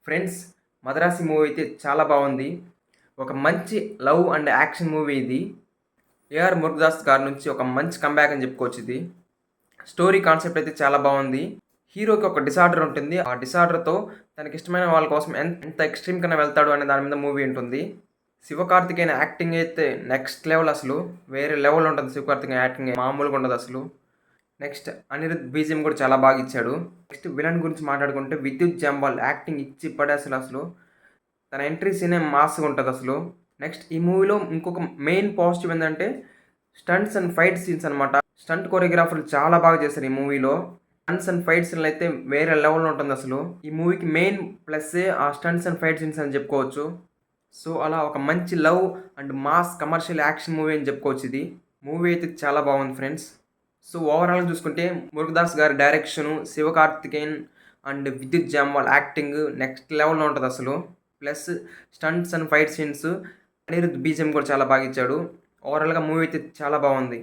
Friends, 'Madharaasi' movie అయితే చాలా బాగుంది. ఒక మంచి లవ్ అండ్ యాక్షన్ మూవీ ఇది. ఏఆర్ మురుగదాస్ గారి నుంచి ఒక మంచి కంబ్యాక్ అని చెప్పుకోవచ్చు ఇది. స్టోరీ కాన్సెప్ట్ అయితే చాలా బాగుంది. హీరోకి ఒక డిసార్డర్ ఉంటుంది. ఆ డిసార్డర్‌తో తనకిష్టమైన వాళ్ళ కోసం ఎంత ఎక్స్‌ట్రీమ్ కన్నా వెళ్తాడు అనే దాని మీద మూవీ ఉంటుంది. శివకార్తికేయన్ యాక్టింగ్ అయితే నెక్స్ట్ లెవెల్ అసలు. వేరే లెవెల్ ఉంటుంది శివకార్తికేయన్ యాక్టింగ్ మామూలుగా ఉండదసలు. నెక్స్ట్ అనిరుద్ బీజీఎం కూడా చాలా బాగా ఇచ్చాడు. నెక్స్ట్ విలన్ గురించి మాట్లాడుకుంటే విద్యుత్ జంబాల్ యాక్టింగ్ ఇచ్చి పడేసలసలు. తన ఎంట్రీ సీనే మాస్‌గా ఉంటదసలు. నెక్స్ట్ ఈ మూవీలో ఇంకొక మెయిన్ పాజిటివ్ ఏందంటే స్టంట్స్ అండ్ ఫైట్ సీన్స్ అనమాట. స్టంట్ కొరియోగ్రాఫర్లు చాలా బాగా చేశారు ఈ మూవీలో. స్టంట్స్ అండ్ ఫైట్ సీన్‌లు అయితే వేరే లెవెల్‌లో ఉంటుందసలు. ఈ మూవీకి మెయిన్ ప్లస్సే ఆ స్టంట్స్ అండ్ ఫైట్ సీన్స్ అని చెప్పుకోవచ్చు. సో, అలా ఒక మంచి love and mass commercial action movie అని చెప్పుకోవచ్చు ఇది. మూవీ అయితే చాలా బాగుంది ఫ్రెండ్స్. సో, ఓవరాల్‌గా చూసుకుంటే మురుగదాస్ గారి డైరెక్షను, శివకార్తికేయన్ అండ్ విద్యుత్ జంవాల్ యాక్టింగ్ నెక్స్ట్ లెవెల్‌లో ఉంటదసలు. Plus stunts and fight scenes, Anirudh BGM కూడా చాలా బాగా ఇచ్చాడు. ఓవరాల్‌గా మూవీ అయితే చాలా బాగుంది.